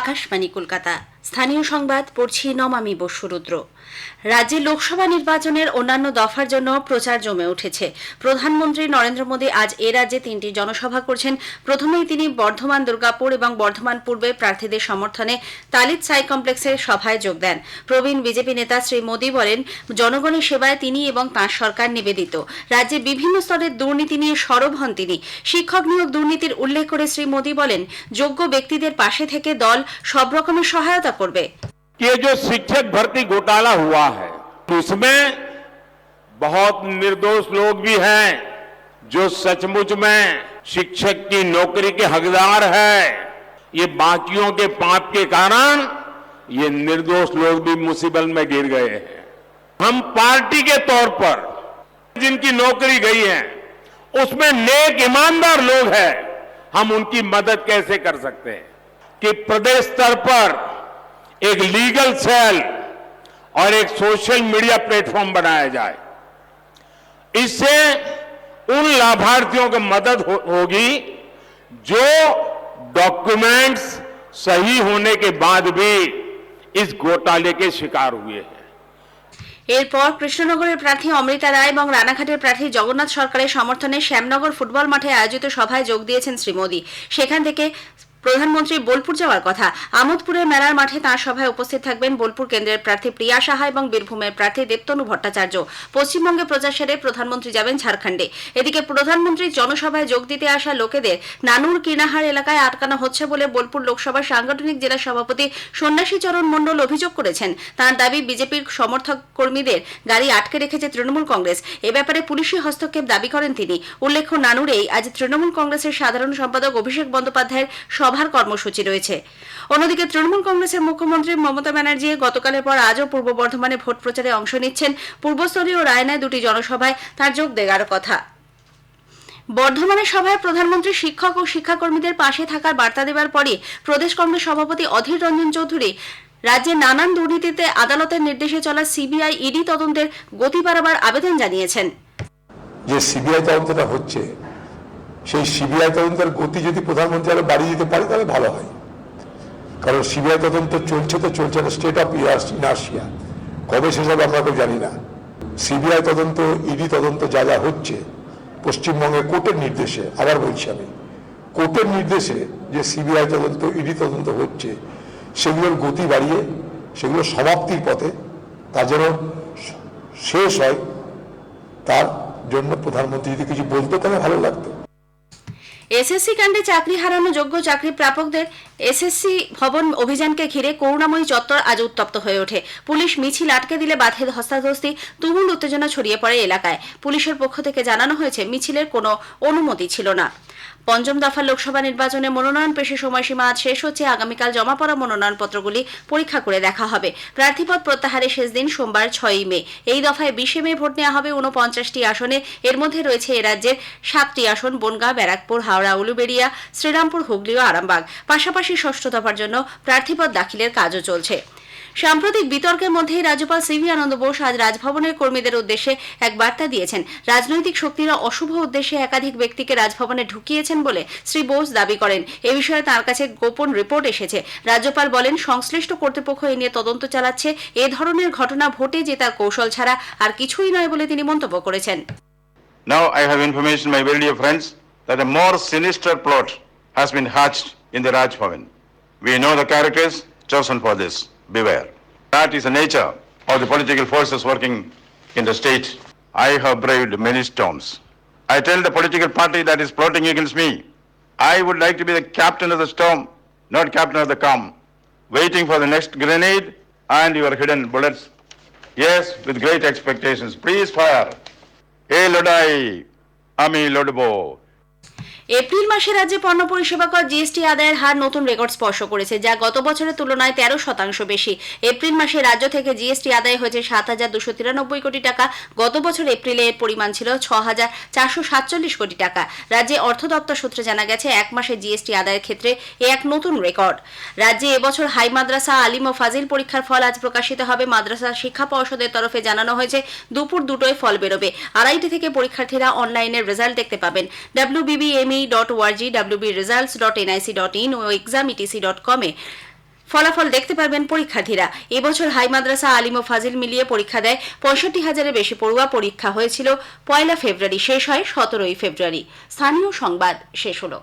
আকাশবাণী কলকাতা। স্থানীয় সংবাদ পড়ছি নমামি বসুরুদ্র। রাজ্যে লোকসভা নির্বাচনের অন্যান্য দফার জন্য প্রচার জমে উঠেছে। প্রধানমন্ত্রী নরেন্দ্র মোদী আজ এ রাজ্যে 3টি জনসভা করছেন। প্রথমেই তিনি বর্ধমান, দুর্গাপুর এবং বর্ধমান পূর্বে প্রার্থীদের সমর্থনে তালিত সাই কমপ্লেক্সের সভায় যোগ দেন। প্রবীণ বিজেপি নেতা শ্রী মোদী বলেন, জনগণের সেবায় তিনি এবং তাঁর সরকার নিবেদিত। রাজ্যে বিভিন্ন স্তরের দুর্নীতি নিয়ে সরব হন তিনি। শিক্ষক নিয়োগ দুর্নীতির উল্লেখ করে শ্রী মোদী বলেন, যোগ্য ব্যক্তিদের পাশে থেকে দল সব রকমের সহায়তা করবে। ये जो शिक्षक भर्ती घोटाला हुआ है उसमें बहुत निर्दोष लोग भी हैं जो सचमुच में शिक्षक की नौकरी के हकदार है। ये बाकियों के पाप के कारण ये निर्दोष लोग भी मुसीबत में गिर गए हैं। हम पार्टी के तौर पर जिनकी नौकरी गई है उसमें नेक ईमानदार लोग हैं, हम उनकी मदद कैसे कर सकते हैं कि प्रदेश स्तर पर एक लीगल सेल और एक सोशल मीडिया प्लेटफॉर्म बनाया जाए। इससे उन लाभार्थियों को मदद होगी जो डॉक्यूमेंट्स सही होने के बाद भी इस घोटाले के शिकार हुए हैं। এরপর কৃষ্ণনগরের প্রার্থী অমৃতা রায় এবং রানাঘাটের প্রার্থী জগন্নাথ সরকারের সমর্থনে শ্যামনগর ফুটবল মাঠে আয়োজিত সভায় যোগ দিয়েছেন শ্রী মোদী। সেখান থেকে প্রধানমন্ত্রী বোলপুর যাওয়ার কথা। আমোদপুরের মেলার মাঠে তাঁর সভায় উপস্থিত থাকবেন বোলপুর কেন্দ্রের প্রার্থী প্রিয়া সাহা এবং বীরভূমের প্রার্থী দেবতনু ভট্টাচার্য। পশ্চিমবঙ্গে প্রচার সেরে প্রধানমন্ত্রী যাবেন ঝাড়খণ্ডে। এদিকে প্রধানমন্ত্রীর জনসভায় যোগ দিতে আসা লোকেদের নানুর কিনাহার এলাকায় আটকানো হচ্ছে বলে বোলপুর লোকসভার সাংগঠনিক জেলা সভাপতি সন্ন্যাসী চরণ মণ্ডল অভিযোগ করেছেন। তাঁর দাবি, বিজেপির সমর্থক কর্মীদের গাড়ি আটকে রেখেছে তৃণমূল কংগ্রেস। এ ব্যাপারে পুলিশি হস্তক্ষেপ দাবি করেন তিনি। উল্লেখ্য, নানুরেই আজ তৃণমূল কংগ্রেসের সাধারণ সম্পাদক অভিষেক বন্দ্যোপাধ্যায়ের সভার কর্মসূচি রয়েছে। অন্যদিকে তৃণমূল কংগ্রেসের মুখ্যমন্ত্রী মমতা ব্যানার্জি গতকালের পর আজও পূর্ব বর্ধমানে ভোট প্রচারে অংশ নিচ্ছেন। পূর্বস্থলী ও রায়নায় 2টি জনসভায় তাঁর যোগ দেওয়ার কথা। বর্ধমানের সভায় প্রধানমন্ত্রী শিক্ষক ও শিক্ষাকর্মীদের পাশে থাকার বার্তা দেওয়ার পরই প্রদেশ কংগ্রেস সভাপতি অধীর রঞ্জন চৌধুরী রাজ্যে নানান দুর্নীতিতে আদালতের নির্দেশে চলা সিবিআই ইডি তদন্তের গতি বাড়াবার আবেদন জানিয়েছেন। যে সিবিআই তদন্তটা হচ্ছে, সেই সিবিআই তদন্তের গতি যদি প্রধানমন্ত্রী আরো বাড়িয়ে দিতে পারে তাহলে ভালো হয়। কারণ সিবিআই তদন্ত চলছে না স্টেট অফ ইনার্সিয়া, কবে শেষ হবে আমরা কেউ জানি না। সিবিআই তদন্ত, ইডি তদন্ত যা যা হচ্ছে পশ্চিমবঙ্গে কোর্টের নির্দেশে, আবার বলছি আমি, কোর্টের নির্দেশে যে সিবিআই তদন্ত, ইডি তদন্ত হচ্ছে সেগুলোর গতি বাড়িয়ে সেগুলো সমাপ্তির পথে তা যেন শেষ হয়, তার জন্য প্রধানমন্ত্রী যদি কিছু বলতো তাহলে ভালো লাগতো। এসএসসি কাণ্ডে চাকরি হারানো যোগ্য চাকরি প্রাপকদের এসএসসি ভবন অভিযানকে ঘিরে করুণাময়ী চত্বর আজ উত্তপ্ত হয়ে ওঠে। পুলিশ মিছিল আটকে দিলে বাধে ধস্তাধস্তি, তুমুল উত্তেজনা ছড়িয়ে পড়ে এলাকায়। পুলিশের পক্ষ থেকে জানানো হয়েছে, মিছিলের কোনো অনুমতি ছিল না। পঞ্চম দফা লোকসভা নির্বাচনে মনোনয়ন পেশের সময়সীমা আজ শেষ হচ্ছে। আগামীকাল জমা পড়া মনোনয়নপত্রগুলি পরীক্ষা করে দেখা হবে। প্রার্থীপদ প্রত্যাহারের শেষ দিন সোমবার 6ই মে। এই দফায় 20 মে ভোট নেওয়া হবে 49টি আসনে। এর মধ্যে রয়েছে এ রাজ্যের 7টি আসন: বনগাঁ, ব্যারাকপুর, হাওড়া, উলুবেড়িয়া, শ্রীরামপুর, হুগলি ও আরামবাগ। পাশাপাশি ষষ্ঠ দফার জন্য প্রার্থীপদ দাখিলের কাজও চলছে। সাম্প্রতিক বিতর্কের মধ্যেই রাজ্যপাল সিভি আনন্দ বোস আজ রাজভবনের কর্মীদের উদ্দেশ্যে এক বার্তা দিয়েছেন। রাজনৈতিক শক্তিরা অশুভ উদ্দেশ্যে একাধিক ব্যক্তিকে রাজভবনে ঢুকিয়েছেন বলে শ্রী বোস দাবি করেন। এ বিষয়ে তাঁর কাছে গোপন রিপোর্ট এসেছে। রাজ্যপাল বলেন, সংশ্লিষ্ট কর্তৃপক্ষ এ নিয়ে তদন্ত চালাচ্ছে। এ ধরনের ঘটনা ভোটে জেতার কৌশল ছাড়া আর কিছুই নয় বলে তিনি মন্তব্য করেছেন। Now I have information, my very dear friends, that a more sinister plot has been hatched in the Raj Bhavan. We know the characters chosen for this. Beware. That is the nature of the political forces working in the state. I have braved many storms. I tell the political party that is plotting against me, I would like to be the captain of the storm, not captain of the calm, waiting for the next grenade and your hidden bullets. Yes, with great expectations. Please fire. Hey Lodai, Ami Lodbo. April মাসে রাজ্যে পণ্য পরিষেবা কর GST আদায়ের হার নতুন record স্পর্শ করেছে, যা গত বছরের তুলনায় 13% বেশি। এপ্রিল মাসে রাজ্য থেকে জিএসটি আদায় হয়েছে 7,293 কোটি টাকা। গত বছর এপ্রিলে এর পরিমাণ ছিল 6,447 কোটি টাকা। রাজ্যে অর্থ দপ্তর সূত্রে জানা গেছে, এক মাসে জিএসটি আদায়ের ক্ষেত্রে এ এক নতুন রেকর্ড। রাজ্যে এবছর হাই মাদ্রাসা, আলিম ও ফাজিল পরীক্ষার ফল আজ প্রকাশিত হবে। মাদ্রাসা শিক্ষা পর্ষদের তরফে জানানো হয়েছে, দুপুর 2টোয় ফল বেরোবে। 2:30 থেকে পরীক্ষার্থীরা অনলাইনে রেজাল্ট দেখতে পাবেন। wbbme.org, wbresults.nic.in ও exam.etc.com ফলাফল দেখতে পারবেন পরীক্ষার্থীরা। এবছর হাই মাদ্রাসা, আলিম ও ফাজিল মিলিয়ে পরীক্ষা দেয় 65,000-এর বেশি পড়ুয়া। পরীক্ষা হয়েছিল 1 ফেব্রুয়ারি, শেষ হয় 17 ফেব্রুয়ারি। স্থানীয় সংবাদ শেষ হলো।